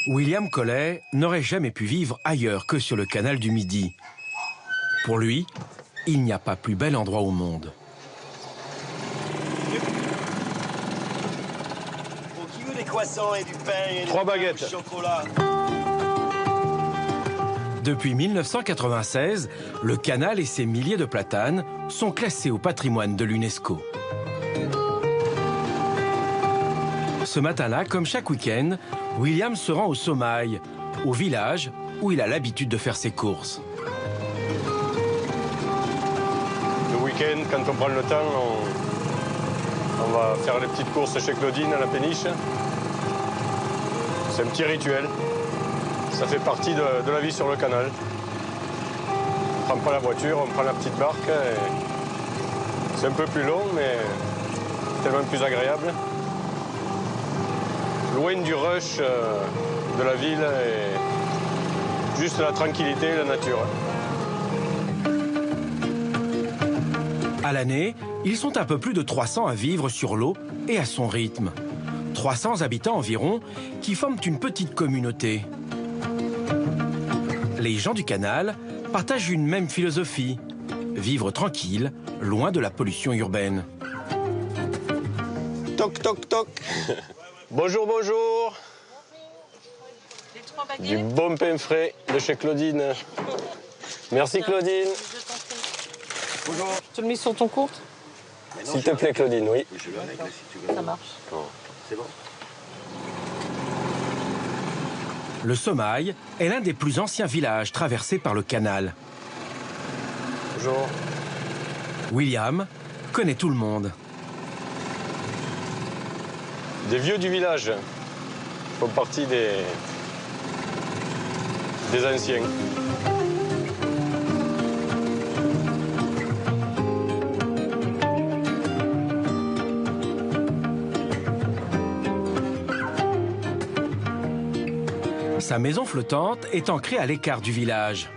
William Collet n'aurait jamais pu vivre ailleurs que sur le canal du Midi. Pour lui, il n'y a pas plus bel endroit au monde. Qui veut des croissants et du pain et 3 baguettes. du chocolat? Depuis 1996, le canal et ses milliers de platanes sont classés au patrimoine de l'UNESCO. Ce matin-là, comme chaque week-end, William se rend au Somail, au village où il a l'habitude de faire ses courses. Le week-end, quand on prend le temps, on va faire les petites courses chez Claudine à la péniche. C'est un petit rituel. Ça fait partie de la vie sur le canal. On ne prend pas la voiture, on prend la petite barque. C'est un peu plus long, mais tellement plus agréable. Loin du rush de la ville et juste la tranquillité et la nature. À l'année, ils sont un peu plus de 300 à vivre sur l'eau et à son rythme. 300 habitants environ qui forment une petite communauté. Les gens du canal partagent une même philosophie. Vivre tranquille, loin de la pollution urbaine. Toc, toc, toc. Bonjour, bonjour. Les 3 baguettes. Du bon pain frais de chez Claudine. Merci Claudine. Je t'en prie. Bonjour. Tu le mets sur ton compte? S'il te plaît Claudine, oui. Je vais avec là si tu veux. Ça marche. C'est bon. Le Somail est l'un des plus anciens villages traversés par le canal. Bonjour. William connaît tout le monde. Des vieux du village font partie des anciens. Sa maison flottante est ancrée à l'écart du village.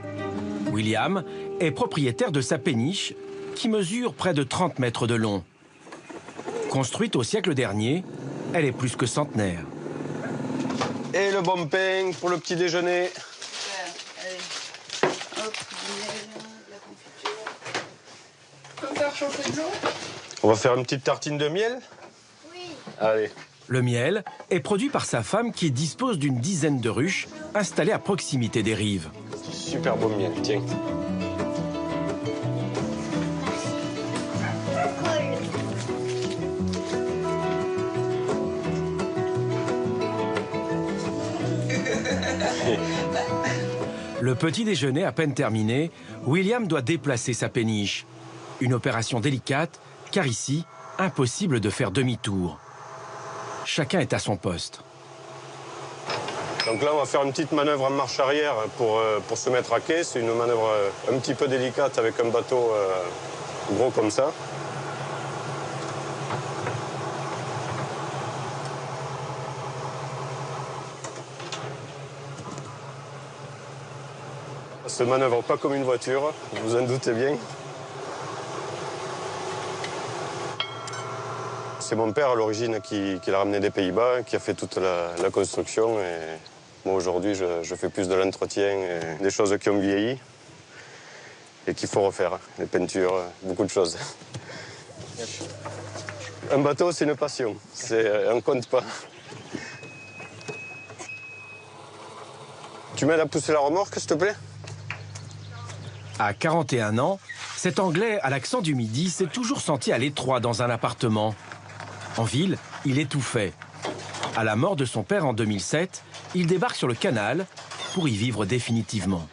William est propriétaire de sa péniche qui mesure près de 30 mètres de long. Construite au siècle dernier, elle est plus que centenaire. Et le bon pain pour le petit déjeuner. Allez, hop, la confiture. On peut faire chauffer de l'eau? On va faire une petite tartine de miel? Oui. Allez. Le miel est produit par sa femme qui dispose d'une dizaine de ruches installées à proximité des rives. Super beau miel, tiens. Le petit déjeuner à peine terminé, William doit déplacer sa péniche. Une opération délicate, car ici, impossible de faire demi-tour. Chacun est à son poste. Donc là, on va faire une petite manœuvre en marche arrière pour se mettre à quai. C'est une manœuvre un petit peu délicate avec un bateau gros comme ça. Ça se manœuvre pas comme une voiture, vous vous en doutez bien. C'est mon père à l'origine qui l'a ramené des Pays-Bas, qui a fait toute la construction. Et moi aujourd'hui, je fais plus de l'entretien et des choses qui ont vieilli et qu'il faut refaire. Les peintures, beaucoup de choses. Un bateau, c'est une passion. On ne compte pas. Tu m'aides à pousser la remorque, s'il te plaît? À 41 ans, cet Anglais à l'accent du Midi s'est toujours senti à l'étroit dans un appartement. En ville, il étouffait. À la mort de son père en 2007, il débarque sur le canal pour y vivre définitivement.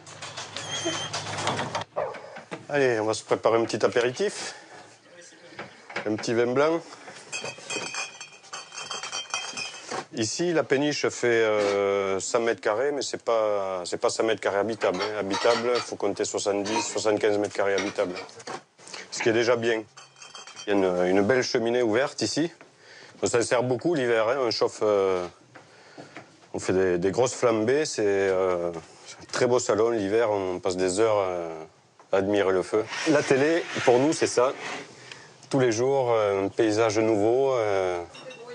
Allez, on va se préparer un petit apéritif. Un petit vin blanc. Ici, la péniche fait 100 mètres carrés, mais c'est pas 100 mètres carrés habitables. Habitable, il faut compter 70-75 mètres carrés habitables. Ce qui est déjà bien. Il y a une belle cheminée ouverte ici. Ça sert beaucoup l'hiver. Hein. On chauffe, on fait des grosses flambées. C'est un très beau salon. L'hiver, on passe des heures à admirer le feu. La télé, pour nous, c'est ça. Tous les jours, un paysage nouveau,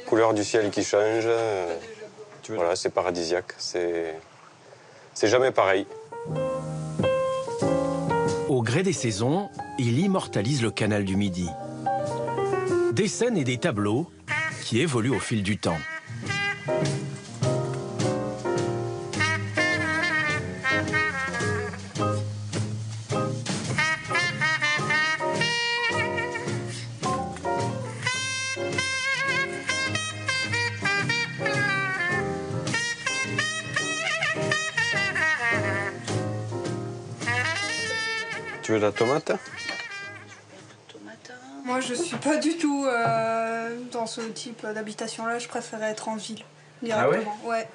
couleur du ciel qui change. Voilà, c'est paradisiaque. C'est jamais pareil. Au gré des saisons, il immortalise le canal du Midi. Des scènes et des tableaux qui évoluent au fil du temps. Tu veux de la tomate? Moi, je suis pas du tout dans ce type d'habitation-là. Je préférais être en ville, directement. Ah ouais?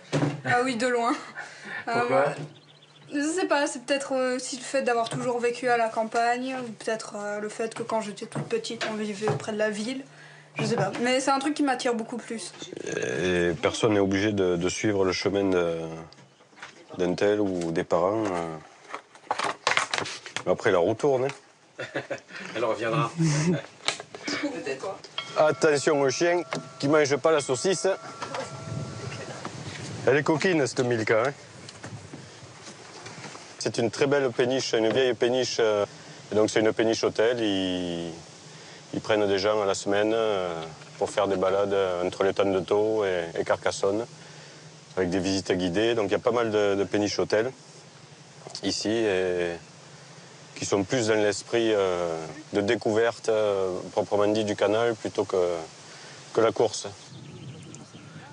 Ah oui, de loin. Pourquoi? Je sais pas, c'est peut-être aussi le fait d'avoir toujours vécu à la campagne, ou peut-être le fait que quand j'étais toute petite, on vivait près de la ville. Je sais pas, mais c'est un truc qui m'attire beaucoup plus. Et personne n'est obligé de suivre le chemin d'un tel ou des parents. Après, la roue tourne. Hein. Elle reviendra. Peut-être. Attention au chien qui ne mange pas la saucisse. Elle est coquine, cette Milka. Hein. C'est une très belle péniche, une vieille péniche. Et donc, c'est une péniche hôtel. Ils prennent des gens à la semaine pour faire des balades entre les Tonnes de Thau et Carcassonne, avec des visites guidées. Donc, il y a pas mal de péniches hôtels ici. Et qui sont plus dans l'esprit de découverte, proprement dit, du canal, plutôt que la course.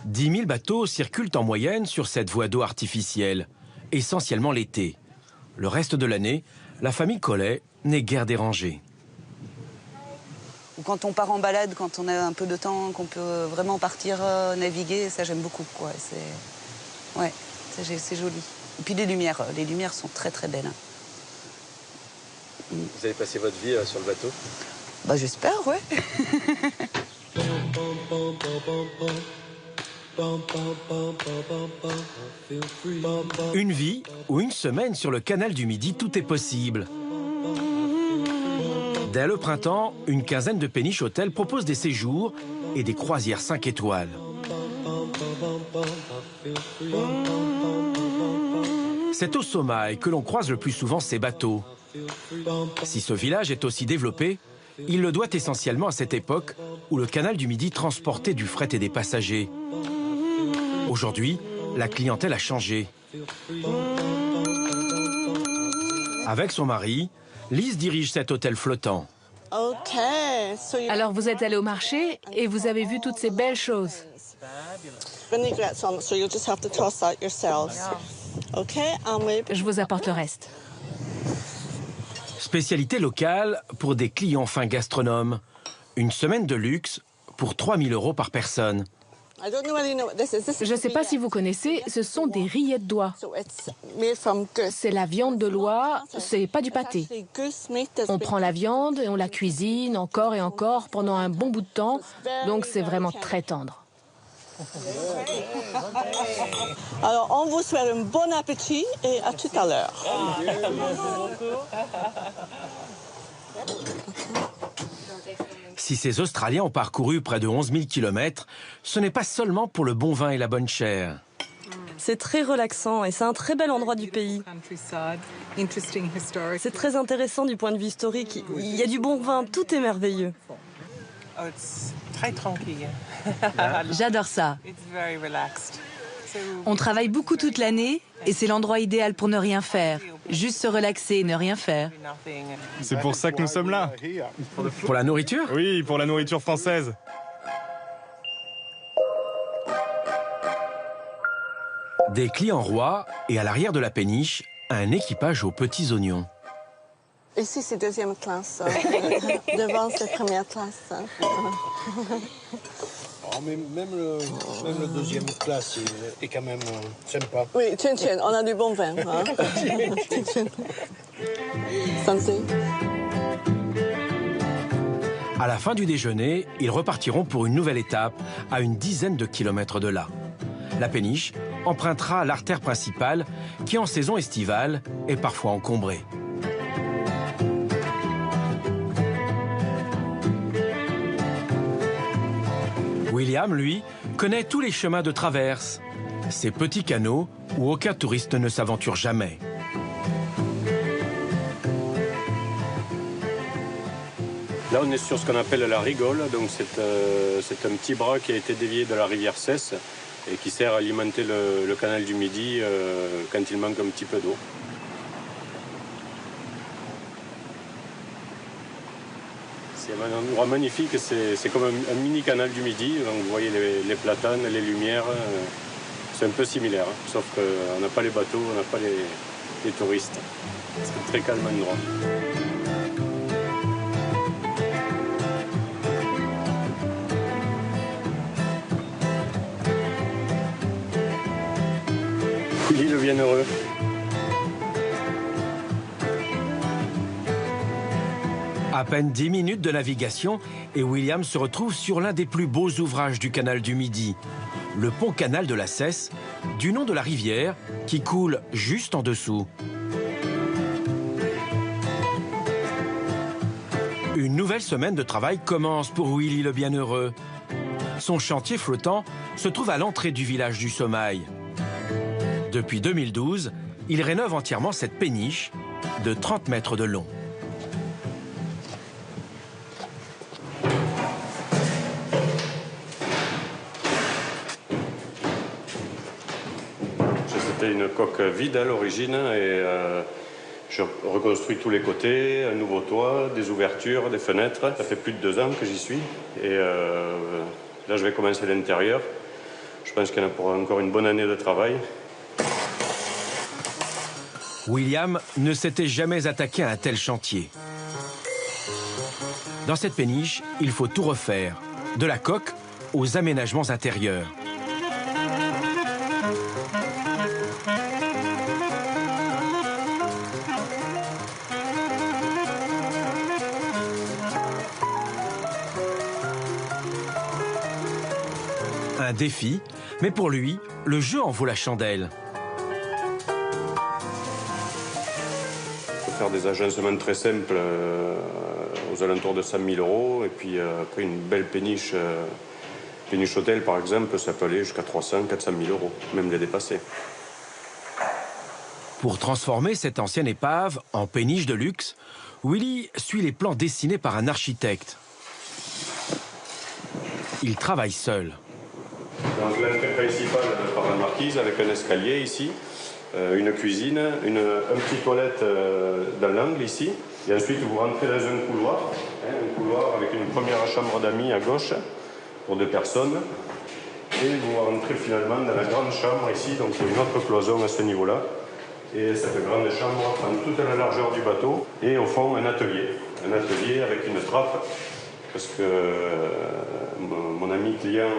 10 000 bateaux circulent en moyenne sur cette voie d'eau artificielle, essentiellement l'été. Le reste de l'année, la famille Collet n'est guère dérangée. Quand on part en balade, quand on a un peu de temps, qu'on peut vraiment partir naviguer, ça j'aime beaucoup, quoi. Ouais, c'est joli. Et puis les lumières sont très très belles. Vous allez passer votre vie sur le bateau? Bah j'espère, ouais. Une vie ou une semaine sur le canal du Midi, tout est possible. Dès le printemps, une quinzaine de péniches hôtels proposent des séjours et des croisières 5 étoiles. C'est au Sommail que l'on croise le plus souvent ces bateaux. Si ce village est aussi développé, il le doit essentiellement à cette époque où le canal du Midi transportait du fret et des passagers. Aujourd'hui, la clientèle a changé. Avec son mari, Lise dirige cet hôtel flottant. Alors vous êtes allé au marché et vous avez vu toutes ces belles choses. Je vous apporte le reste. Spécialité locale pour des clients fins gastronomes. Une semaine de luxe pour 3 000 € par personne. Je ne sais pas si vous connaissez, ce sont des rillettes d'oie. C'est la viande de l'oie, c'est pas du pâté. On prend la viande et on la cuisine encore et encore pendant un bon bout de temps, donc c'est vraiment très tendre. Alors, on vous souhaite un bon appétit et à tout à l'heure. Si ces Australiens ont parcouru près de 11 000 km, ce n'est pas seulement pour le bon vin et la bonne chair. C'est très relaxant et c'est un très bel endroit du pays. C'est très intéressant du point de vue historique. Il y a du bon vin, tout est merveilleux. Très tranquille. J'adore ça. On travaille beaucoup toute l'année et c'est l'endroit idéal pour ne rien faire. Juste se relaxer et ne rien faire. C'est pour ça que nous sommes là. Pour la nourriture? Oui, pour la nourriture française. Des clients rois et à l'arrière de la péniche, un équipage aux petits oignons. Ici, c'est deuxième classe. Devant, c'est première classe. Oh, mais même le deuxième classe est quand même sympa. Oui, tiens, on a du bon vin. Hein? Santé. À la fin du déjeuner, ils repartiront pour une nouvelle étape, à une dizaine de kilomètres de là. La péniche empruntera l'artère principale qui, en saison estivale, est parfois encombrée. William, lui, connaît tous les chemins de traverse, ces petits canaux où aucun touriste ne s'aventure jamais. Là, on est sur ce qu'on appelle la rigole. Donc, c'est un petit bras qui a été dévié de la rivière Cesse et qui sert à alimenter le canal du Midi quand il manque un petit peu d'eau. C'est un endroit magnifique, c'est comme un mini canal du Midi. Donc, vous voyez les platanes, les lumières, c'est un peu similaire, hein, sauf qu'on n'a pas les bateaux, on n'a pas les touristes. C'est un très calme endroit. Willy le Bienheureux. À peine 10 minutes de navigation et William se retrouve sur l'un des plus beaux ouvrages du canal du Midi, le pont-canal de la Cesse, du nom de la rivière qui coule juste en dessous. Une nouvelle semaine de travail commence pour Willy le Bienheureux. Son chantier flottant se trouve à l'entrée du village du Sommail. Depuis 2012, il rénove entièrement cette péniche de 30 mètres de long. C'était une coque vide à l'origine et je reconstruis tous les côtés, un nouveau toit, des ouvertures, des fenêtres. Ça fait plus de 2 ans que j'y suis et là je vais commencer l'intérieur. Je pense qu'il y en a pour encore une bonne année de travail. William ne s'était jamais attaqué à un tel chantier. Dans cette péniche, il faut tout refaire, de la coque aux aménagements intérieurs. Un défi, mais pour lui, le jeu en vaut la chandelle. Faire des agencements très simples aux alentours de 100 000 €. Et puis après, une belle péniche, péniche hôtel par exemple, ça peut aller jusqu'à 300 000 400 000 €, même les dépasser. Pour transformer cette ancienne épave en péniche de luxe, Willy suit les plans dessinés par un architecte. Il travaille seul. Donc l'entrée principale par la marquise avec un escalier ici. Une cuisine, une petite toilette dans l'angle ici. Et ensuite, vous rentrez dans un couloir avec une première chambre d'amis à gauche pour 2 personnes. Et vous rentrez finalement dans la grande chambre ici. Donc il y a une autre cloison à ce niveau-là. Et cette grande chambre prend toute la largeur du bateau. Et au fond, un atelier. Un atelier avec une trappe. Parce que mon ami client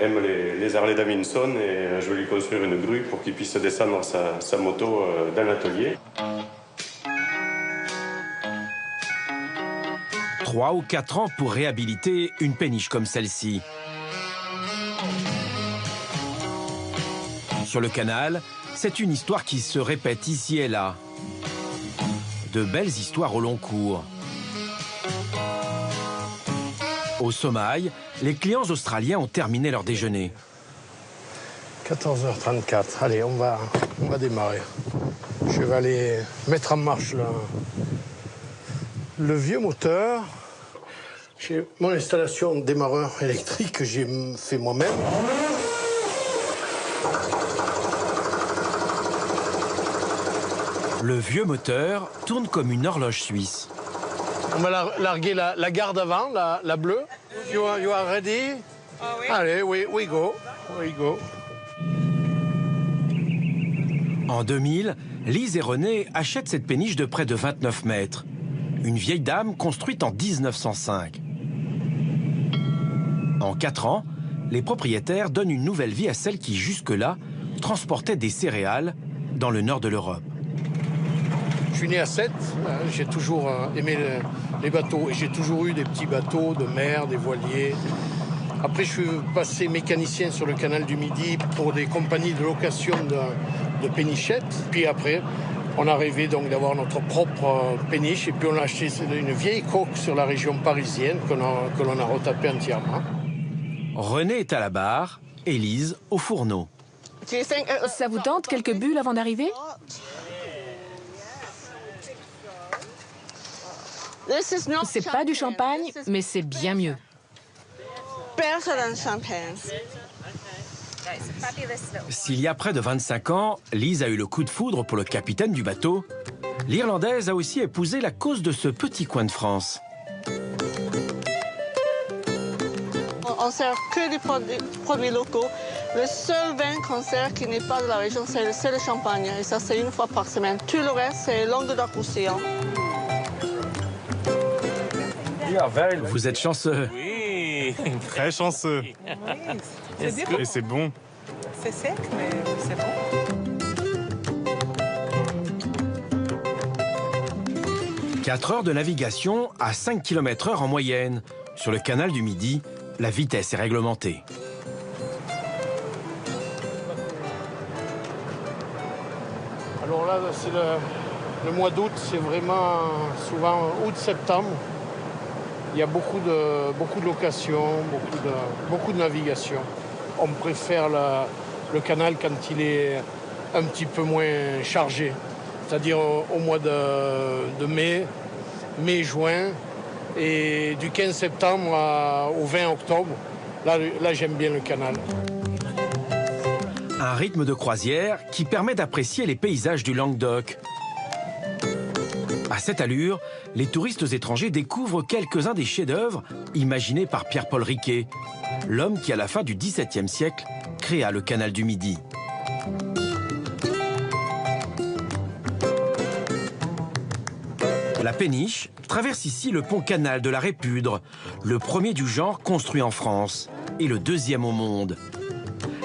aime les Harley Davidson et je vais lui construire une grue pour qu'il puisse descendre sa moto dans l'atelier. 3 ou 4 ans pour réhabiliter une péniche comme celle-ci. Sur le canal, c'est une histoire qui se répète ici et là. De belles histoires au long cours. Au Sommail, les clients australiens ont terminé leur déjeuner. 14h34, allez, on va démarrer. Je vais aller mettre en marche le vieux moteur. J'ai mon installation de démarreur électrique que j'ai fait moi-même. Le vieux moteur tourne comme une horloge suisse. On va larguer la garde avant, la bleue. You are ready? oui. Allez, we go. En 2000, Lise et René achètent cette péniche de près de 29 mètres. Une vieille dame construite en 1905. En 4 ans, les propriétaires donnent une nouvelle vie à celle qui, jusque-là, transportait des céréales dans le nord de l'Europe. Je suis né à Sète, j'ai toujours aimé les bateaux et j'ai toujours eu des petits bateaux de mer, des voiliers. Après, je suis passé mécanicien sur le canal du Midi pour des compagnies de location de pénichettes. Puis après, on a rêvé donc d'avoir notre propre péniche et puis on a acheté une vieille coque sur la région parisienne que l'on a retapée entièrement. René est à la barre Élise au fourneau. Ça vous tente quelques bulles avant d'arriver? C'est pas du champagne, mais c'est bien mieux. S'il y a près de 25 ans, Lise a eu le coup de foudre pour le capitaine du bateau, l'Irlandaise a aussi épousé la cause de ce petit coin de France. On sert que des produits locaux. Le seul vin qu'on sert qui n'est pas de la région, c'est le champagne. Et ça, c'est une fois par semaine. Tout le reste, c'est Languedoc-Roussillon. Vous êtes chanceux. Oui, très chanceux. Et c'est bon. C'est sec, mais c'est bon. 4 heures de navigation à 5 km/h en moyenne. Sur le canal du Midi, la vitesse est réglementée. Alors là, c'est le mois d'août, c'est vraiment souvent août-septembre. Il y a beaucoup de locations, beaucoup de navigation. On préfère le canal quand il est un petit peu moins chargé, c'est-à-dire au mois de mai, juin, et du 15 septembre au 20 octobre. Là j'aime bien le canal. Un rythme de croisière qui permet d'apprécier les paysages du Languedoc. À cette allure, les touristes étrangers découvrent quelques-uns des chefs-d'œuvre imaginés par Pierre-Paul Riquet, l'homme qui, à la fin du XVIIe siècle, créa le canal du Midi. La péniche traverse ici le pont-canal de la Répudre, le premier du genre construit en France et le deuxième au monde.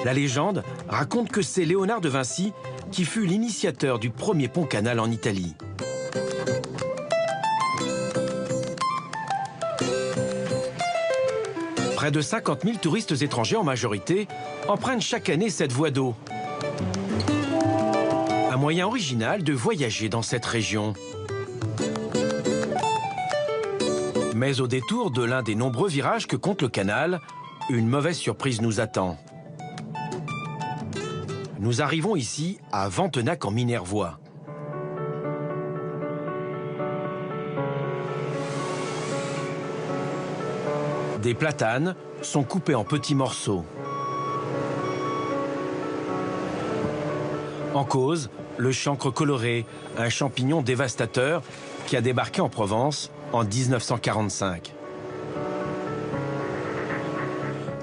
La légende raconte que c'est Léonard de Vinci qui fut l'initiateur du premier pont-canal en Italie. Près de 50 000 touristes étrangers en majorité empruntent chaque année cette voie d'eau. Un moyen original de voyager dans cette région. Mais au détour de l'un des nombreux virages que compte le canal, une mauvaise surprise nous attend. Nous arrivons ici à Ventenac en Minervois. Des platanes sont coupés en petits morceaux. En cause, le chancre coloré, un champignon dévastateur qui a débarqué en Provence en 1945.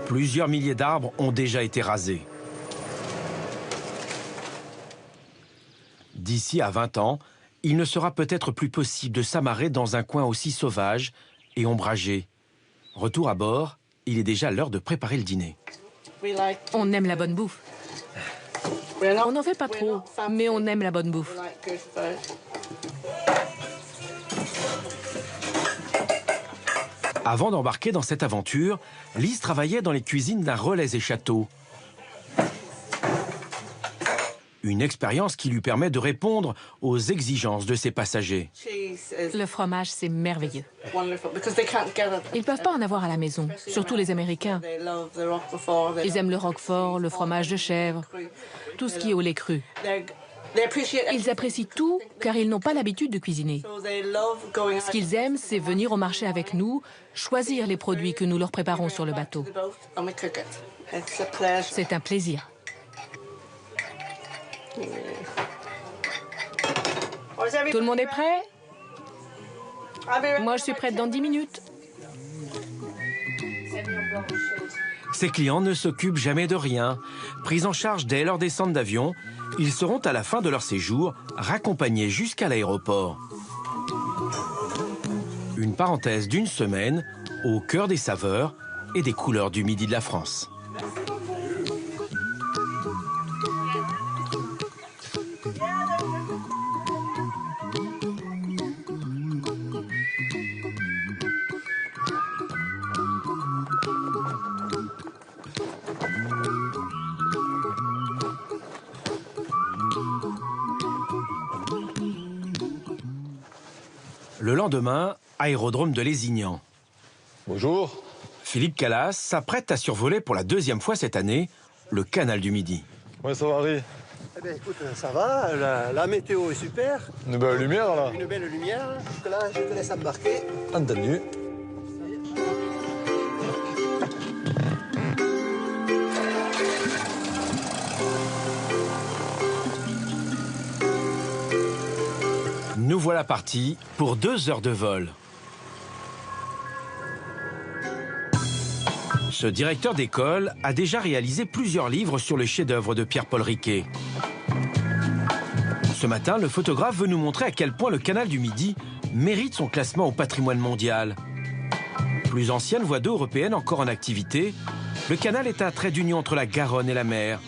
Plusieurs milliers d'arbres ont déjà été rasés. D'ici à 20 ans, il ne sera peut-être plus possible de s'amarrer dans un coin aussi sauvage et ombragé. Retour à bord, il est déjà l'heure de préparer le dîner. On aime la bonne bouffe. On n'en fait pas trop, mais on aime la bonne bouffe. Avant d'embarquer dans cette aventure, Lise travaillait dans les cuisines d'un relais et château. Une expérience qui lui permet de répondre aux exigences de ses passagers. Le fromage, c'est merveilleux. Ils ne peuvent pas en avoir à la maison, surtout les Américains. Ils aiment le roquefort, le fromage de chèvre, tout ce qui est au lait cru. Ils apprécient tout car ils n'ont pas l'habitude de cuisiner. Ce qu'ils aiment, c'est venir au marché avec nous, choisir les produits que nous leur préparons sur le bateau. C'est un plaisir. Tout le monde est prêt? Moi, je suis prête dans 10 minutes. Ces clients ne s'occupent jamais de rien. Pris en charge dès leur descente d'avion, ils seront à la fin de leur séjour raccompagnés jusqu'à l'aéroport. Une parenthèse d'une semaine au cœur des saveurs et des couleurs du Midi de la France. Le lendemain, aérodrome de Lézignan. Bonjour. Philippe Calas s'apprête à survoler pour la deuxième fois cette année le canal du Midi. Ouais, ça va, Harry? Eh bien, écoute, ça va, la météo est super. Une belle lumière, là. Une belle lumière. Donc là, je te laisse embarquer. Entendu. Nous voilà partis pour 2 heures de vol. Ce directeur d'école a déjà réalisé plusieurs livres sur le chef-d'œuvre de Pierre-Paul Riquet. Ce matin, le photographe veut nous montrer à quel point le canal du Midi mérite son classement au patrimoine mondial. Plus ancienne voie d'eau européenne encore en activité, le canal est un trait d'union entre la Garonne et la mer.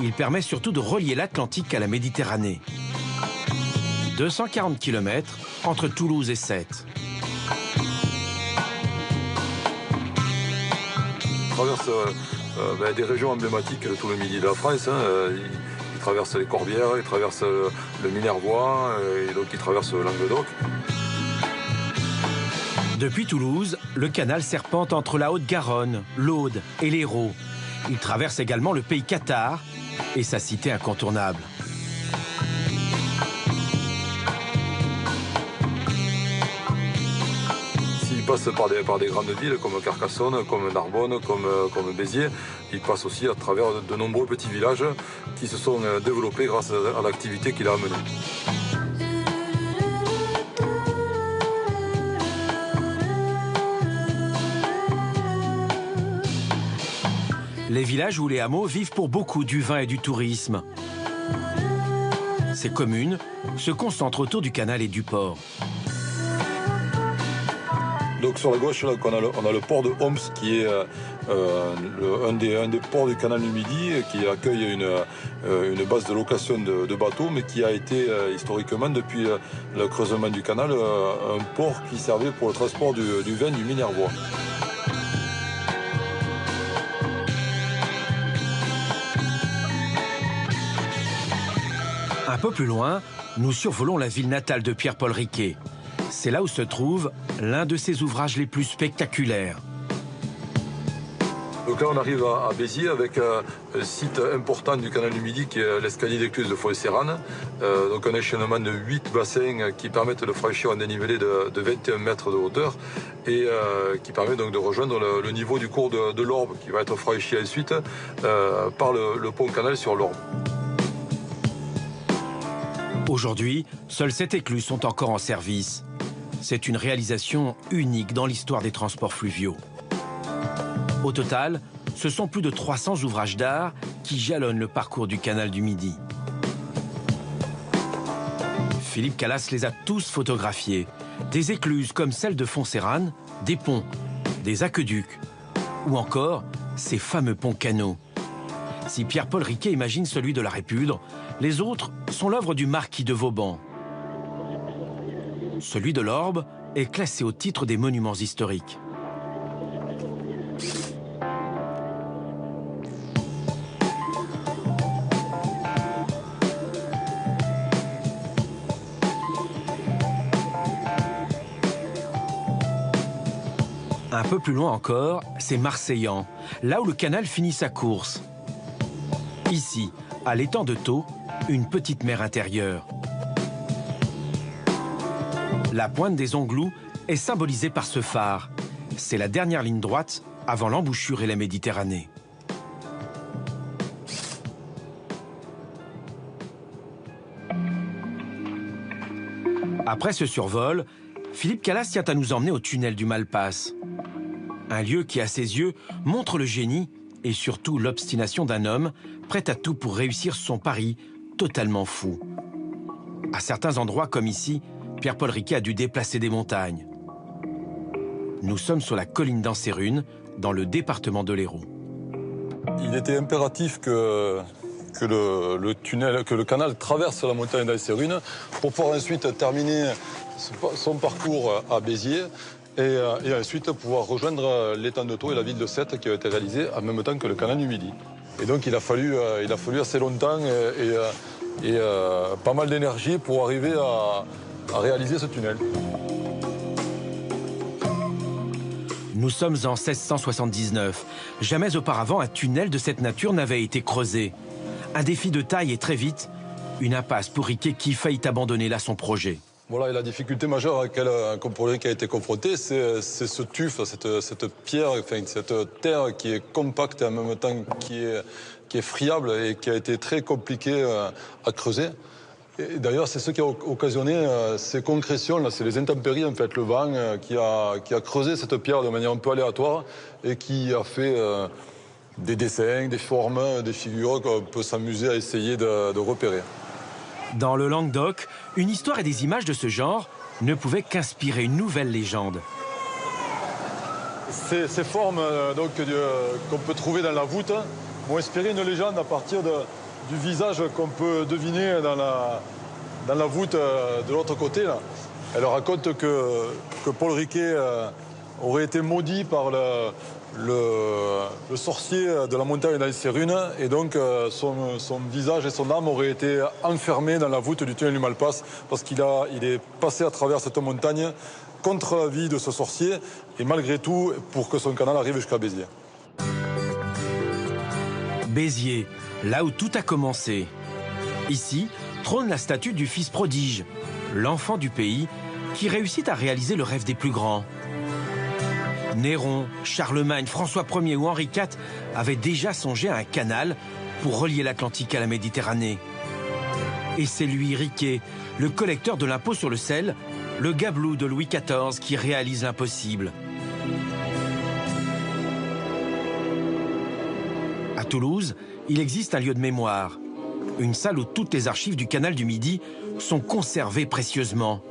Il permet surtout de relier l'Atlantique à la Méditerranée. 240 km entre Toulouse et Sète. Il traverse des régions emblématiques de tout le Midi de la France. Il traverse les Corbières, il traverse le Minervois, et donc il traverse le Languedoc. Depuis Toulouse, le canal serpente entre la Haute-Garonne, l'Aude et l'Hérault. Il traverse également le pays cathare et sa cité incontournable. Il passe par des grandes villes comme Carcassonne, comme Narbonne, comme Béziers. Il passe aussi à travers de nombreux petits villages qui se sont développés grâce à l'activité qu'il a amenée. Les villages ou les hameaux vivent pour beaucoup du vin et du tourisme. Ces communes se concentrent autour du canal et du port. Donc sur la gauche, là, on a le port de Homs qui est un des ports du canal du Midi qui accueille une base de location de bateaux, mais qui a été historiquement, depuis le creusement du canal, un port qui servait pour le transport du vin du Minervois. Un peu plus loin, nous survolons la ville natale de Pierre-Paul Riquet. C'est là où se trouve l'un de ses ouvrages les plus spectaculaires. Donc là, on arrive à Béziers avec un site important du canal du Midi qui est l'escalier d'écluse de Foy-Serrane. Donc un échelonnement de 8 bassins qui permettent de franchir un dénivelé de 21 mètres de hauteur et qui permet donc de rejoindre le niveau du cours de l'Orbe qui va être franchi ensuite par le pont canal sur l'Orbe. Aujourd'hui, seules 7 écluses sont encore en service. C'est une réalisation unique dans l'histoire des transports fluviaux. Au total, ce sont plus de 300 ouvrages d'art qui jalonnent le parcours du canal du Midi. Philippe Calas les a tous photographiés. Des écluses comme celle de Fontserrane, des ponts, des aqueducs ou encore ces fameux ponts-canaux. Si Pierre-Paul Riquet imagine celui de la Répudre, les autres sont l'œuvre du marquis de Vauban. Celui de l'Orbe est classé au titre des monuments historiques. Un peu plus loin encore, c'est Marseillan, là où le canal finit sa course. Ici, à l'étang de Thau, une petite mer intérieure. La pointe des Onglouts est symbolisée par ce phare. C'est la dernière ligne droite avant l'embouchure et la Méditerranée. Après ce survol, Philippe Calas tient à nous emmener au tunnel du Malpasse. Un lieu qui, à ses yeux, montre le génie et surtout l'obstination d'un homme prêt à tout pour réussir son pari totalement fou. À certains endroits comme ici, Pierre-Paul Riquet a dû déplacer des montagnes. Nous sommes sur la colline d'Anserune, dans le département de l'Hérault. Il était impératif que le canal traverse la montagne d'Anserune pour pouvoir ensuite terminer son parcours à Béziers et ensuite pouvoir rejoindre l'étang de Thau et la ville de Sète qui a été réalisée en même temps que le canal du Midi. Et donc il a fallu assez longtemps et pas mal d'énergie pour arriver à réaliser ce tunnel. Nous sommes en 1679. Jamais auparavant un tunnel de cette nature n'avait été creusé. Un défi de taille et très vite, une impasse pour Riquet qui faillit abandonner là son projet. Voilà, et la difficulté majeure à laquelle a été confronté, c'est ce tuf, cette pierre, enfin, cette terre qui est compacte et en même temps qui est friable et qui a été très compliqué à creuser. Et d'ailleurs, c'est ce qui a occasionné ces concrétions, là, c'est les intempéries, en fait, le vent qui a creusé cette pierre de manière un peu aléatoire et qui a fait des dessins, des formes, des figures qu'on peut s'amuser à essayer de repérer. Dans le Languedoc, une histoire et des images de ce genre ne pouvaient qu'inspirer une nouvelle légende. Ces formes qu'on peut trouver dans la voûte m'ont inspiré une légende à partir du visage qu'on peut deviner dans la voûte de l'autre côté. Là. Elle raconte que Paul Riquet aurait été maudit par le sorcier de la montagne d'Alcérune et donc son visage et son âme auraient été enfermés dans la voûte du tunnel du Malpasse parce qu'il est passé à travers cette montagne contre l'avis de ce sorcier et malgré tout pour que son canal arrive jusqu'à Béziers. Béziers, là où tout a commencé. Ici trône la statue du fils prodige, l'enfant du pays qui réussit à réaliser le rêve des plus grands. Néron, Charlemagne, François Ier ou Henri IV avaient déjà songé à un canal pour relier l'Atlantique à la Méditerranée. Et c'est lui, Riquet, le collecteur de l'impôt sur le sel, le gabelou de Louis XIV, qui réalise l'impossible. À Toulouse, il existe un lieu de mémoire. Une salle où toutes les archives du canal du Midi sont conservées précieusement.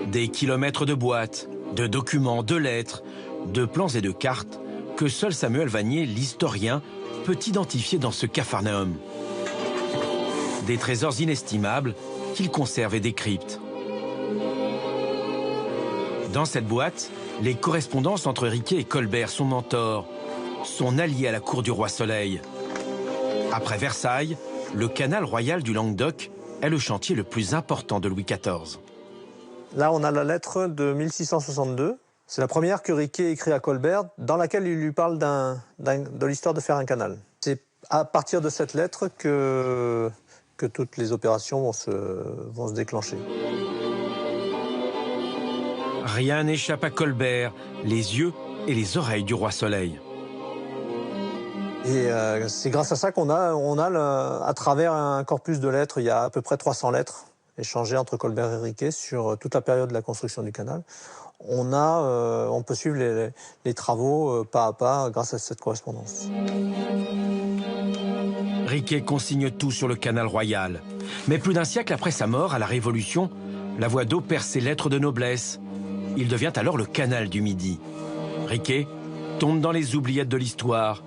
Des kilomètres de boîtes, de documents, de lettres, de plans et de cartes que seul Samuel Vanier, l'historien, peut identifier dans ce capharnaüm. Des trésors inestimables qu'il conserve et décrypte. Dans cette boîte, les correspondances entre Riquet et Colbert, son mentor, son allié à la cour du roi Soleil. Après Versailles, le canal royal du Languedoc est le chantier le plus important de Louis XIV. Là, on a la lettre de 1662. C'est la première que Riquet écrit à Colbert, dans laquelle il lui parle de l'histoire de faire un canal. C'est à partir de cette lettre que toutes les opérations vont se déclencher. Rien n'échappe à Colbert, les yeux et les oreilles du roi Soleil. Et c'est grâce à ça qu'on a à travers un corpus de lettres, il y a à peu près 300 lettres échangées entre Colbert et Riquet sur toute la période de la construction du canal. On peut suivre les travaux pas à pas grâce à cette correspondance. Riquet consigne tout sur le canal royal. Mais plus d'un siècle après sa mort, à la Révolution, la voie d'eau perd ses lettres de noblesse. Il devient alors le canal du Midi. Riquet tombe dans les oubliettes de l'histoire,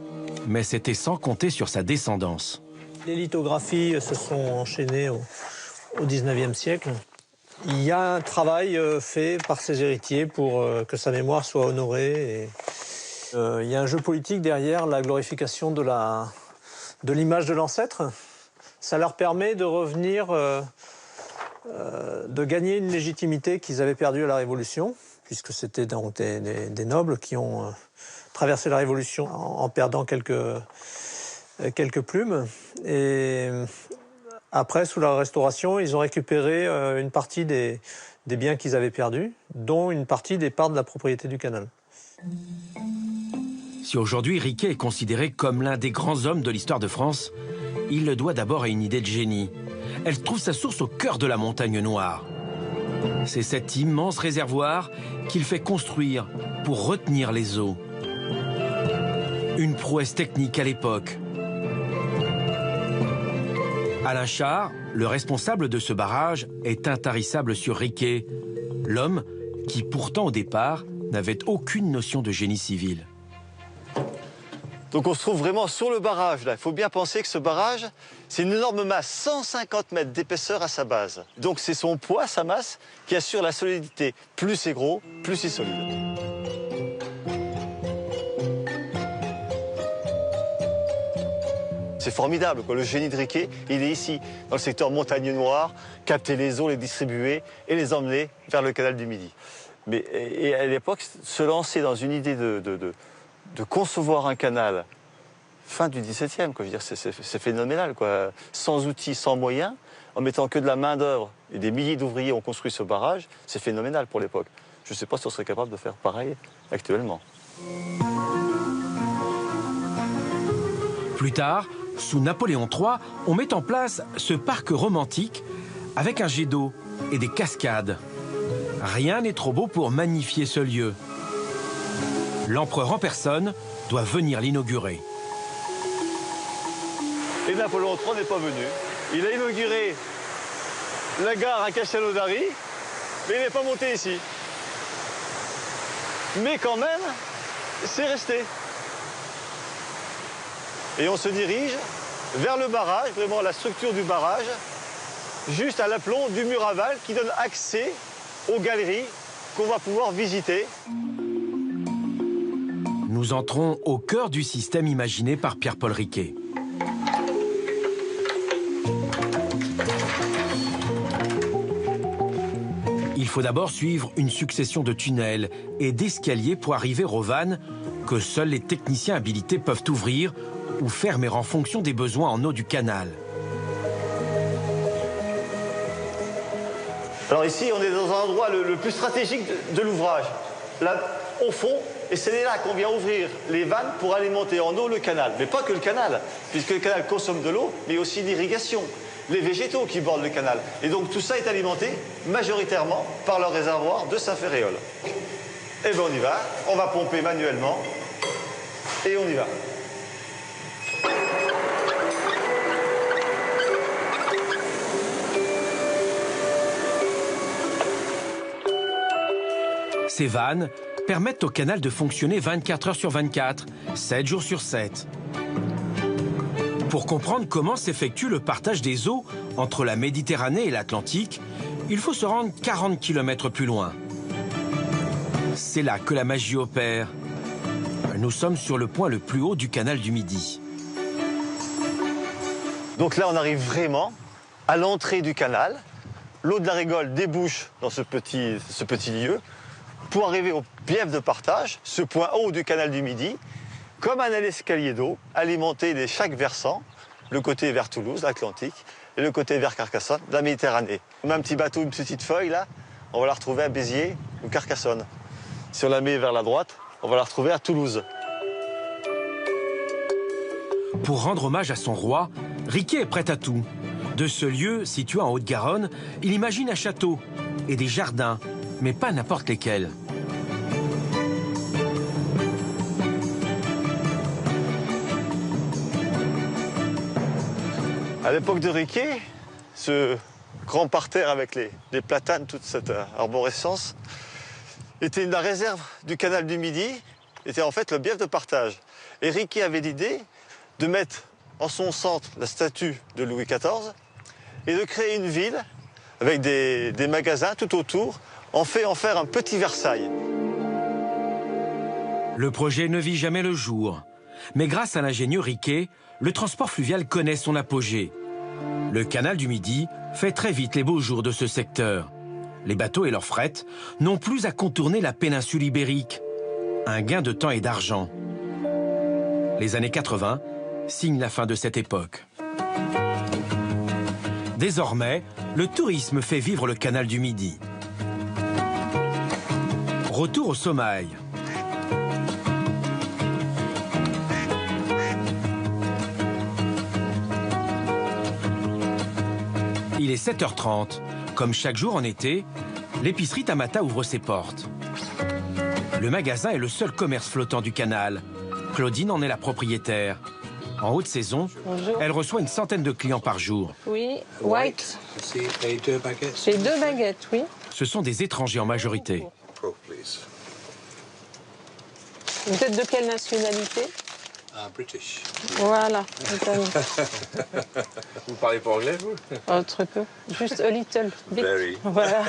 mais c'était sans compter sur sa descendance. Les lithographies se sont enchaînées au XIXe siècle. Il y a un travail fait par ses héritiers pour que sa mémoire soit honorée. Il y a un jeu politique derrière la glorification de l'image de l'ancêtre. Ça leur permet de revenir, de gagner une légitimité qu'ils avaient perdue à la Révolution, puisque c'était donc des nobles qui ont traversé la Révolution en perdant quelques plumes. Et après, sous la Restauration, ils ont récupéré une partie des biens qu'ils avaient perdus, dont une partie des parts de la propriété du canal. Si aujourd'hui Riquet est considéré comme l'un des grands hommes de l'histoire de France, il le doit d'abord à une idée de génie. Elle trouve sa source au cœur de la montagne Noire. C'est cet immense réservoir qu'il fait construire pour retenir les eaux. Une prouesse technique à l'époque. Alain Char, le responsable de ce barrage, est intarissable sur Riquet, l'homme qui pourtant au départ n'avait aucune notion de génie civil. Donc on se trouve vraiment sur le barrage là. Il faut bien penser que ce barrage, c'est une énorme masse, 150 mètres d'épaisseur à sa base. Donc c'est son poids, sa masse, qui assure la solidité. Plus c'est gros, plus c'est solide. C'est formidable, quoi. Le génie de Riquet, il est ici, dans le secteur Montagne Noire, capter les eaux, les distribuer et les emmener vers le canal du Midi. Mais et à l'époque, se lancer dans une idée de concevoir un canal, fin du XVIIe, quoi. Je veux dire, c'est phénoménal, quoi. Sans outils, sans moyens, en mettant que de la main-d'œuvre et des milliers d'ouvriers ont construit ce barrage, c'est phénoménal pour l'époque. Je ne sais pas si on serait capable de faire pareil actuellement. Plus tard, sous Napoléon III, on met en place ce parc romantique avec un jet d'eau et des cascades. Rien n'est trop beau pour magnifier ce lieu. L'empereur en personne doit venir l'inaugurer. Et Napoléon III n'est pas venu. Il a inauguré la gare à Castelnaudary, mais il n'est pas monté ici. Mais quand même, c'est resté. Et on se dirige vers le barrage, vraiment la structure du barrage, juste à l'aplomb du mur aval qui donne accès aux galeries qu'on va pouvoir visiter. Nous entrons au cœur du système imaginé par Pierre-Paul Riquet. Il faut d'abord suivre une succession de tunnels et d'escaliers pour arriver aux vannes que seuls les techniciens habilités peuvent ouvrir ou fermer en fonction des besoins en eau du canal. Alors ici, on est dans un endroit le plus stratégique de l'ouvrage. Là, au fond, et c'est là qu'on vient ouvrir les vannes pour alimenter en eau le canal. Mais pas que le canal, puisque le canal consomme de l'eau, mais aussi l'irrigation, les végétaux qui bordent le canal. Et donc tout ça est alimenté majoritairement par le réservoir de Saint-Ferréol. Et bien on y va, on va pomper manuellement, et on y va. Ces vannes permettent au canal de fonctionner 24 heures sur 24, 7 jours sur 7. Pour comprendre comment s'effectue le partage des eaux entre la Méditerranée et l'Atlantique, il faut se rendre 40 km plus loin. C'est là que la magie opère. Nous sommes sur le point le plus haut du canal du Midi. Donc là, on arrive vraiment à l'entrée du canal. L'eau de la Régole débouche dans ce petit lieu pour arriver au bief de partage, ce point haut du canal du Midi, comme un escalier d'eau alimenté de chaque versant, le côté vers Toulouse, l'Atlantique, et le côté vers Carcassonne, la Méditerranée. On met un petit bateau, une petite feuille là, on va la retrouver à Béziers ou Carcassonne. Si on la met vers la droite, on va la retrouver à Toulouse. Pour rendre hommage à son roi, Riquet est prêt à tout. De ce lieu, situé en Haute-Garonne, il imagine un château et des jardins, mais pas n'importe lesquels. À l'époque de Riquet, ce grand parterre avec les platanes, toute cette arborescence, était la réserve du canal du Midi, était en fait le bief de partage. Et Riquet avait l'idée de mettre en son centre la statue de Louis XIV et de créer une ville avec des magasins tout autour, en faire un petit Versailles. Le projet ne vit jamais le jour. Mais grâce à l'ingénieur Riquet, le transport fluvial connaît son apogée. Le canal du Midi fait très vite les beaux jours de ce secteur. Les bateaux et leurs frettes n'ont plus à contourner la péninsule ibérique. Un gain de temps et d'argent. Les années 80 signent la fin de cette époque. Désormais, le tourisme fait vivre le canal du Midi. Retour au sommeil. Il est 7h30. Comme chaque jour en été, l'épicerie Tamata ouvre ses portes. Le magasin est le seul commerce flottant du canal. Claudine en est la propriétaire. En haute saison, elle reçoit une centaine de clients par jour. Oui, white. J'ai 2 baguettes, oui. Ce sont des étrangers en majorité. Vous êtes de quelle nationalité? British. Voilà. Vous parlez pas anglais, vous? Oh, très peu. Juste a little bit. Very. Voilà.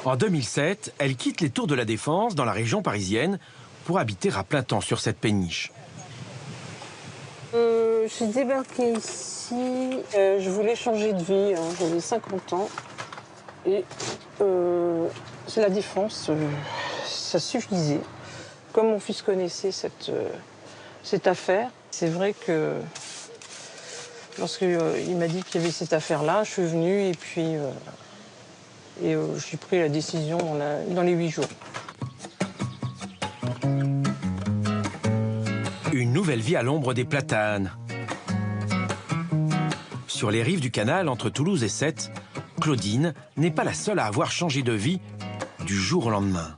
En 2007, elle quitte les Tours de la Défense dans la région parisienne pour habiter à plein temps sur cette péniche. J'ai débarqué ici, je voulais changer de vie, hein. J'avais 50 ans. Et c'est la Défense, ça suffisait. Comme mon fils connaissait cette affaire, c'est vrai que lorsqu'il m'a dit qu'il y avait cette affaire-là, je suis venue et puis j'ai pris la décision dans les 8 jours. Une nouvelle vie à l'ombre des platanes. Sur les rives du canal entre Toulouse et Sète, Claudine n'est pas la seule à avoir changé de vie du jour au lendemain.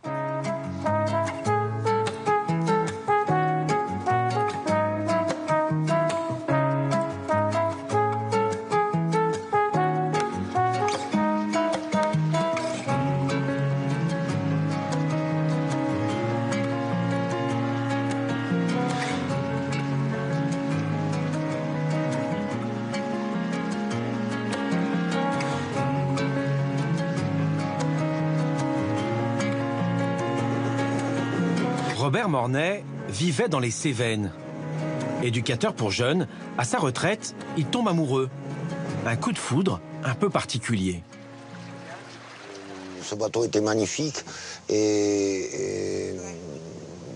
Robert Mornay vivait dans les Cévennes. Éducateur pour jeunes, à sa retraite, il tombe amoureux. Un coup de foudre un peu particulier. Ce bateau était magnifique et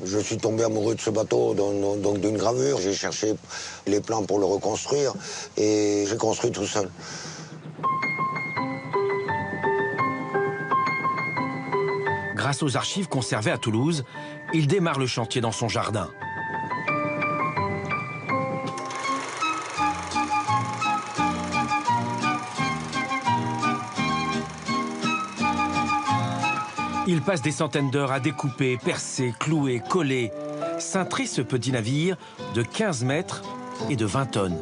je suis tombé amoureux de ce bateau, donc d'une gravure. J'ai cherché les plans pour le reconstruire et j'ai construit tout seul. Grâce aux archives conservées à Toulouse, il démarre le chantier dans son jardin. Il passe des centaines d'heures à découper, percer, clouer, coller, cintrer ce petit navire de 15 mètres et de 20 tonnes.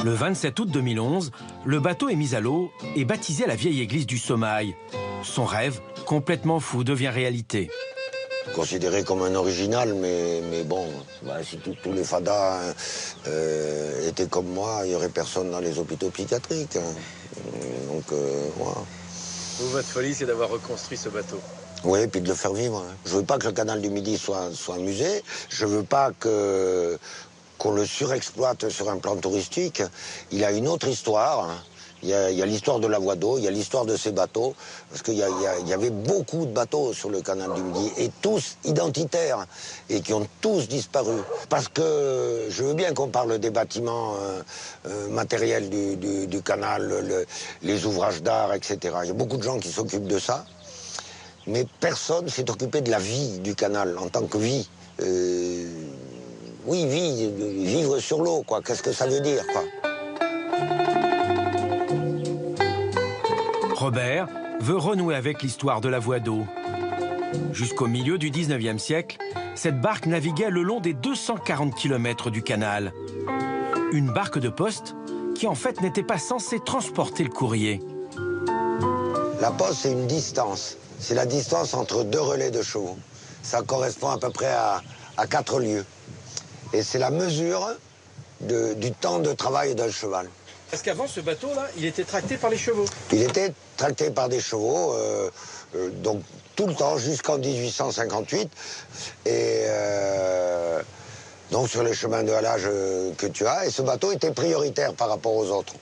Le 27 août 2011, le bateau est mis à l'eau et baptisé à la vieille église du Sommail. Son rêve, complètement fou, devient réalité. Considéré comme un original, mais bon, si tous les fadas étaient comme moi, il n'y aurait personne dans les hôpitaux psychiatriques. Donc, voilà. Vous, votre folie, c'est d'avoir reconstruit ce bateau. Oui, et puis de le faire vivre. Je ne veux pas que le canal du Midi soit musée. Je ne veux pas qu'on le surexploite sur un plan touristique. Il a une autre histoire. Il y a l'histoire de la voie d'eau, il y a l'histoire de ces bateaux, parce qu'il y avait beaucoup de bateaux sur le canal du Midi, et tous identitaires, et qui ont tous disparu. Parce que je veux bien qu'on parle des bâtiments matériels du canal, les ouvrages d'art, etc. Il y a beaucoup de gens qui s'occupent de ça, mais personne s'est occupé de la vie du canal, en tant que vie. Oui, vivre sur l'eau, quoi. Qu'est-ce que ça veut dire, quoi? Robert veut renouer avec l'histoire de la voie d'eau. Jusqu'au milieu du 19e siècle, cette barque naviguait le long des 240 km du canal. Une barque de poste qui en fait n'était pas censée transporter le courrier. La poste, c'est une distance. C'est la distance entre deux relais de chevaux. Ça correspond à peu près à 4 lieues. Et c'est la mesure du temps de travail d'un cheval. Parce qu'avant, ce bateau-là, il était tracté par les chevaux. Il était tracté par des chevaux, donc tout le temps, jusqu'en 1858. Et donc sur les chemins de halage que tu as. Et ce bateau était prioritaire par rapport aux autres.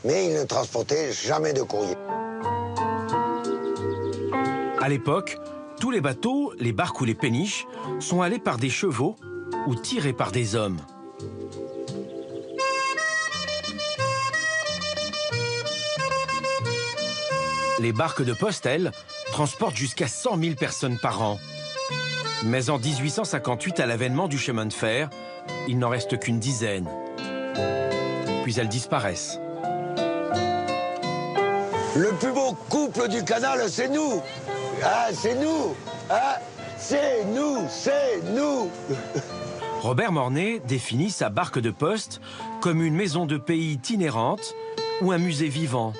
Mais il ne transportait jamais de courrier. À l'époque, tous les bateaux, les barques ou les péniches, sont allés par des chevaux ou tirés par des hommes. Les barques de poste, elles, transportent jusqu'à 100 000 personnes par an. Mais en 1858, à l'avènement du chemin de fer, il n'en reste qu'une dizaine. Puis elles disparaissent. Le plus beau couple du canal, c'est nous. Ah, c'est nous. Ah, c'est nous, c'est nous. Robert Mornay définit sa barque de poste comme une maison de pays itinérante ou un musée vivant.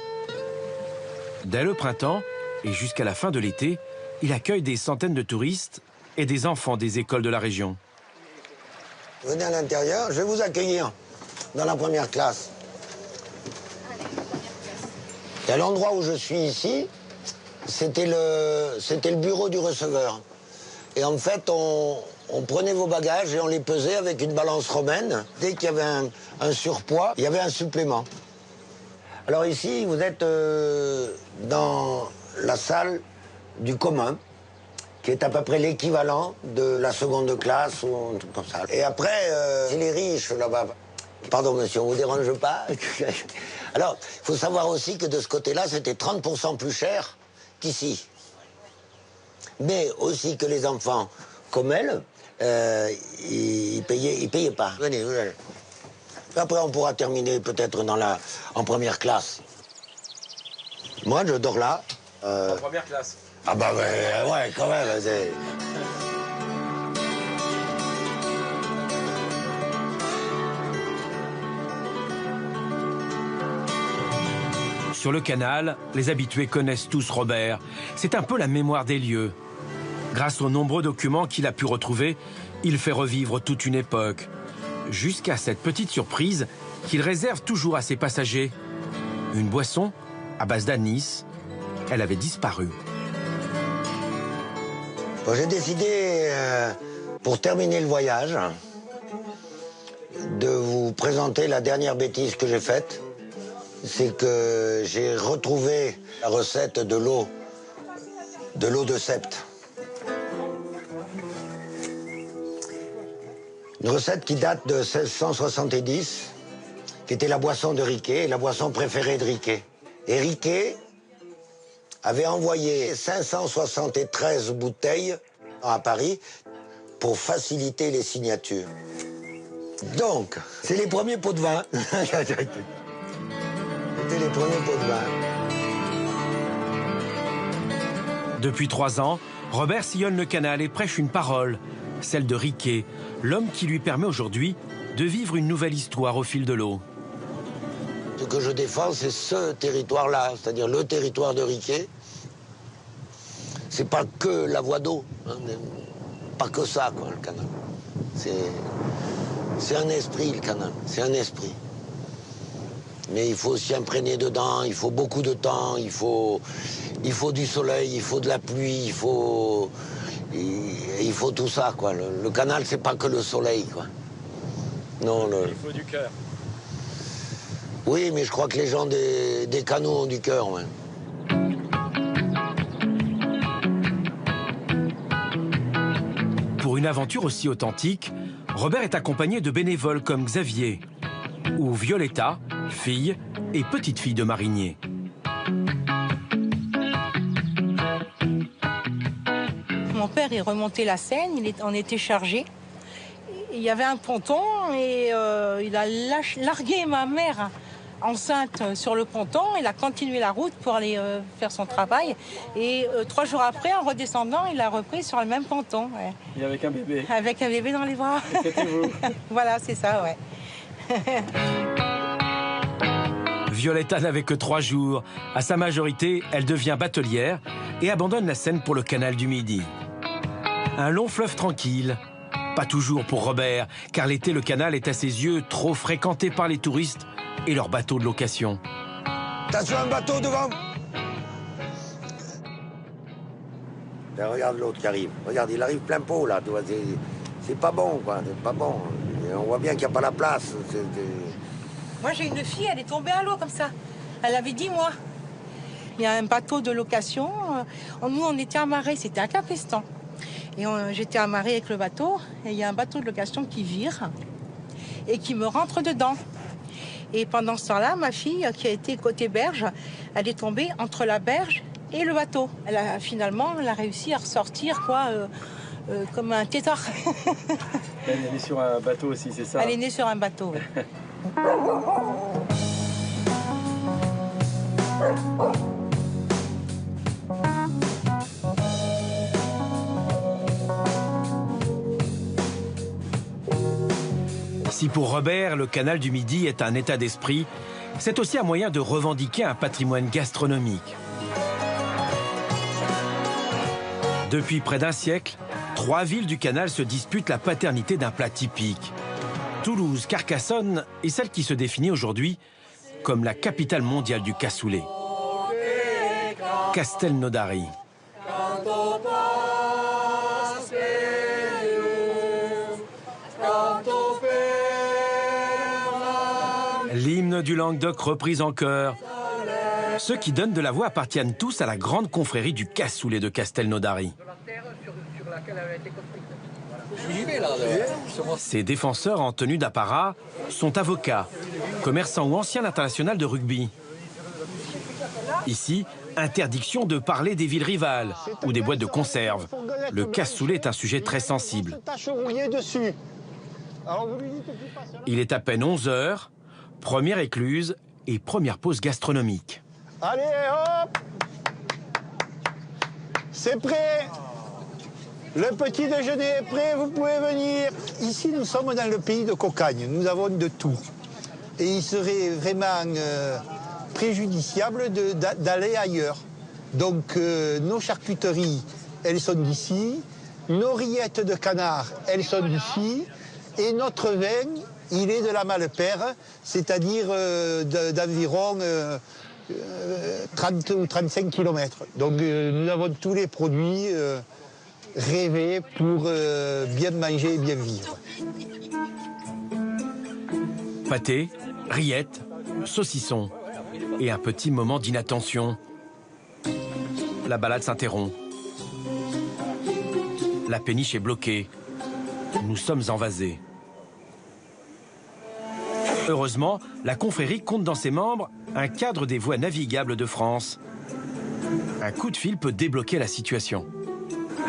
Dès le printemps et jusqu'à la fin de l'été, il accueille des centaines de touristes et des enfants des écoles de la région. Venez à l'intérieur, je vais vous accueillir dans la première classe. Et à l'endroit où je suis ici, c'était le bureau du receveur. Et en fait, on prenait vos bagages et on les pesait avec une balance romaine. Dès qu'il y avait un surpoids, il y avait un supplément. Alors ici, vous êtes dans la salle du commun, qui est à peu près l'équivalent de la seconde classe ou un truc comme ça. Et après, c'est les riches là-bas. Pardon, monsieur, on vous dérange pas? Alors, il faut savoir aussi que de ce côté-là, c'était 30% plus cher qu'ici. Mais aussi que les enfants, comme elle, ils payaient pas. Venez, venez. Après, on pourra terminer peut-être en première classe. Moi, je dors là. En première classe. Ah bah ouais, quand même. Sur le canal, les habitués connaissent tous Robert. C'est un peu la mémoire des lieux. Grâce aux nombreux documents qu'il a pu retrouver, il fait revivre toute une époque. Jusqu'à cette petite surprise qu'il réserve toujours à ses passagers. Une boisson à base d'anis. Elle avait disparu. Bon, j'ai décidé, pour terminer le voyage, de vous présenter la dernière bêtise que j'ai faite. C'est que j'ai retrouvé la recette de l'eau de Sept. Une recette qui date de 1670, qui était la boisson de Riquet, la boisson préférée de Riquet. Et Riquet avait envoyé 573 bouteilles à Paris pour faciliter les signatures. Donc, c'est les premiers pots de vin. C'était les premiers pots de vin. Depuis 3 ans, Robert sillonne le canal et prêche une parole, celle de Riquet, l'homme qui lui permet aujourd'hui de vivre une nouvelle histoire au fil de l'eau. Ce que je défends, c'est ce territoire-là, c'est-à-dire le territoire de Riquet. C'est pas que la voie d'eau, hein, pas que ça, quoi, le canal. C'est un esprit, le canal, c'est un esprit. Mais il faut s'y imprégner dedans, il faut beaucoup de temps, il faut du soleil, il faut de la pluie, il faut tout ça, quoi. Le canal, c'est pas que le soleil, quoi. Non, il faut du cœur. Oui, mais je crois que les gens des canaux ont du cœur, ouais. Pour une aventure aussi authentique, Robert est accompagné de bénévoles comme Xavier ou Violetta, fille et petite-fille de marinier. Mon père est remonté la Seine, il en était chargé. Il y avait un ponton et il a largué ma mère enceinte sur le ponton. Il a continué la route pour aller faire son travail. Et 3 jours après, en redescendant, il a repris sur le même ponton. Ouais. Et avec un bébé. Avec un bébé dans les bras. C'était vous. Voilà, c'est ça, ouais. Violetta n'avait que 3 jours. À sa majorité, elle devient batelière et abandonne la Seine pour le canal du Midi. Un long fleuve tranquille. Pas toujours pour Robert, car l'été, le canal est à ses yeux trop fréquenté par les touristes et leurs bateaux de location. Attention, un bateau devant. Là, regarde l'autre qui arrive. Regarde, il arrive plein pot, là. C'est pas bon, quoi. C'est pas bon. Et on voit bien qu'il n'y a pas la place. Moi, j'ai une fille, elle est tombée à l'eau comme ça. Elle avait 10 mois. Il y a un bateau de location. Nous, on était amarrés, c'était à Capestan. Et j'étais amarrée avec le bateau. Et il y a un bateau de location qui vire et qui me rentre dedans. Et pendant ce temps-là, ma fille, qui a été côté berge, elle est tombée entre la berge et le bateau. Finalement, elle a réussi à ressortir, quoi, comme un tétard. Elle est née sur un bateau aussi, c'est ça? Elle est née sur un bateau, oui. Si pour Robert, le canal du Midi est un état d'esprit, c'est aussi un moyen de revendiquer un patrimoine gastronomique. Depuis près d'un siècle, 3 villes du canal se disputent la paternité d'un plat typique. Toulouse, Carcassonne est celle qui se définit aujourd'hui comme la capitale mondiale du cassoulet. Castelnaudary. L'hymne du Languedoc repris en chœur. Ceux qui donnent de la voix appartiennent tous à la grande confrérie du cassoulet de Castelnaudary. Ces défenseurs en tenue d'apparat sont avocats, commerçants ou anciens internationaux de rugby. Ici, interdiction de parler des villes rivales ou des boîtes de conserve. Le cassoulet est un sujet très sensible. Il est à peine 11 h, première écluse et première pause gastronomique. Allez, hop! C'est prêt! Le petit déjeuner est prêt, vous pouvez venir. Ici, nous sommes dans le pays de Cocagne, nous avons de tout. Et il serait vraiment préjudiciable d'aller ailleurs. Donc, nos charcuteries, elles sont d'ici. Nos rillettes de canard, elles sont d'ici. Et notre vin, il est de la Malpère, c'est-à-dire d'environ 30 ou 35 km. Donc, nous avons tous les produits rêvés pour bien manger et bien vivre. Pâté, rillettes, saucisson et un petit moment d'inattention. La balade s'interrompt. La péniche est bloquée. Nous sommes envasés. Heureusement, la confrérie compte dans ses membres un cadre des voies navigables de France. Un coup de fil peut débloquer la situation.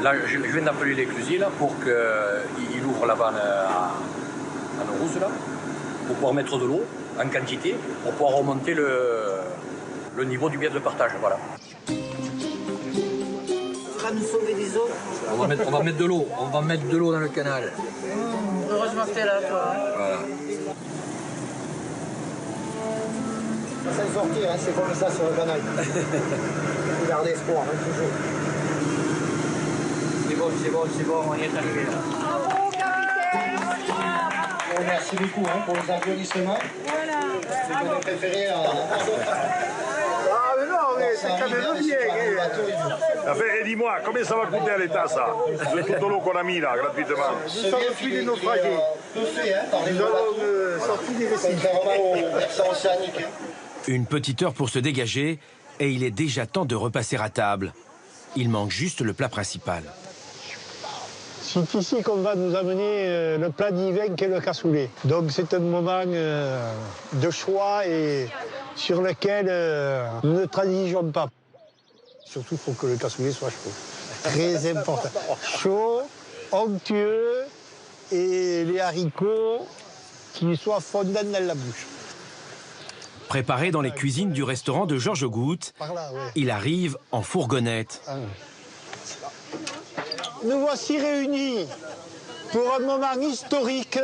Là, je viens d'appeler l'éclusier là pour qu'il ouvre la vanne à Nourouz là, pour pouvoir mettre de l'eau en quantité, pour pouvoir remonter le niveau du biais de partage. Voilà. Ça va nous sauver des eaux. On va mettre de l'eau. On va mettre de l'eau dans le canal. Heureusement que t'es là, toi. Voilà. Ça va s'en sortir, hein, c'est comme ça sur le canal. Vous gardez espoir, hein, toujours. C'est bon, on y est arrivé là. Bravo, capitaine! Bon, merci beaucoup pour les applaudissements. Voilà. C'est que vous préférez Ah mais non, mais c'est quand même bien. Et dis-moi, combien ça va coûter à l'État ça? De toute l'eau qu'on a mis là, gratuitement. Nous sommes fui des naufragés. Nous avons sorti des récifs. Une petite heure pour se dégager et il est déjà temps de repasser à table. Il manque juste le plat principal. C'est ici qu'on va nous amener le plat divin qu'est le cassoulet. Donc c'est un moment de choix et sur lequel nous ne transigeons pas. Surtout, il faut que le cassoulet soit chaud. Très important. Chaud, onctueux et les haricots qui soient fondants dans la bouche. Préparé dans les cuisines du restaurant de Georges Goutte, il arrive en fourgonnette. Nous voici réunis pour un moment historique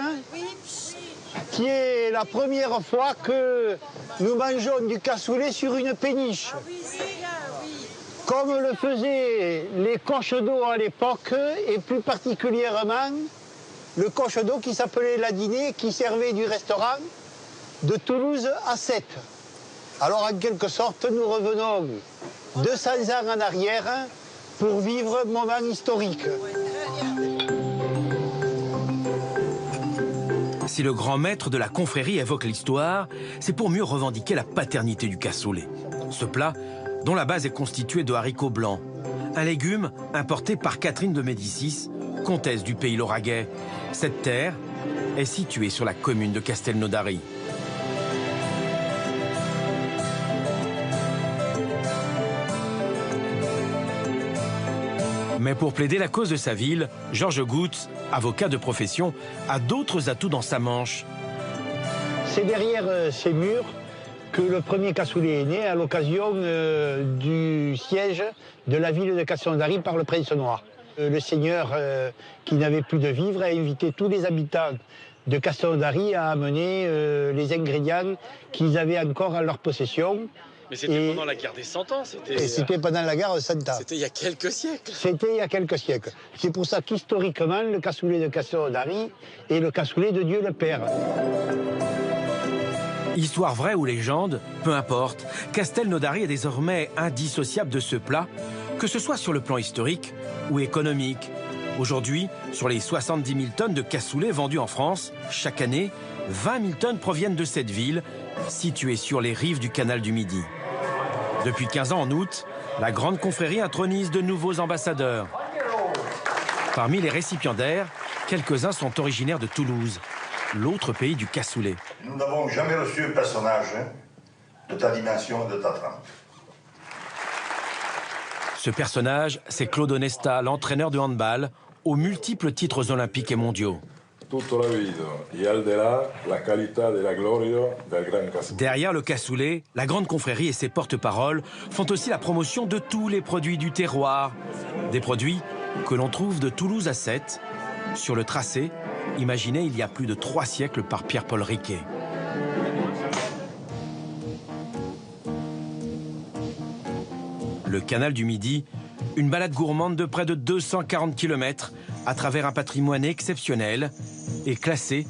qui est la première fois que nous mangeons du cassoulet sur une péniche. Comme le faisaient les coches d'eau à l'époque, et plus particulièrement le coche d'eau qui s'appelait la Dinée, qui servait du restaurant de Toulouse à Sète. Alors en quelque sorte, nous revenons 200 ans en arrière pour vivre un moment historique. Si le grand maître de la confrérie évoque l'histoire, c'est pour mieux revendiquer la paternité du cassoulet. Ce plat, dont la base est constituée de haricots blancs, un légume importé par Catherine de Médicis, comtesse du pays lauragais. Cette terre est située sur la commune de Castelnaudary. Mais pour plaider la cause de sa ville, Georges Goutte, avocat de profession, a d'autres atouts dans sa manche. C'est derrière ces murs que le premier cassoulet est né à l'occasion du siège de la ville de Castelnaudary par le prince noir. Le seigneur, qui n'avait plus de vivres, a invité tous les habitants de Castelnaudary à amener les ingrédients qu'ils avaient encore en leur possession. Mais c'était pendant la guerre des 100 ans, c'était pendant la guerre de 100 ans. C'était il y a quelques siècles. C'était il y a quelques siècles. C'est pour ça qu'historiquement, le cassoulet de Castelnaudary est le cassoulet de Dieu le Père. Histoire vraie ou légende, peu importe, Castelnaudary est désormais indissociable de ce plat, que ce soit sur le plan historique ou économique. Aujourd'hui, sur les 70 000 tonnes de cassoulet vendues en France, chaque année, 20 000 tonnes proviennent de cette ville, située sur les rives du canal du Midi. Depuis 15 ans, en août, la Grande Confrérie intronise de nouveaux ambassadeurs. Parmi les récipiendaires, quelques-uns sont originaires de Toulouse, l'autre pays du cassoulet. Nous n'avons jamais reçu un personnage de ta dimension et de ta trempe. Ce personnage, c'est Claude Onesta, l'entraîneur de handball, aux multiples titres olympiques et mondiaux. Derrière le cassoulet, la Grande Confrérie et ses porte-paroles font aussi la promotion de tous les produits du terroir. Des produits que l'on trouve de Toulouse à Sète, sur le tracé, imaginé il y a plus de 3 siècles par Pierre-Paul Riquet. Le canal du Midi, une balade gourmande de près de 240 km à travers un patrimoine exceptionnel et classé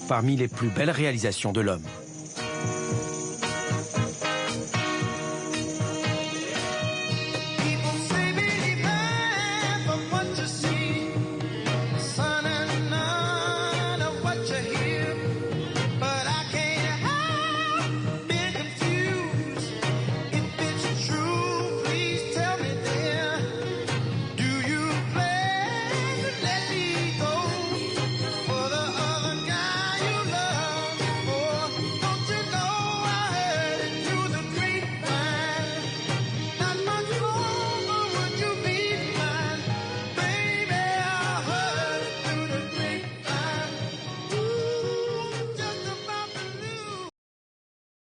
parmi les plus belles réalisations de l'homme.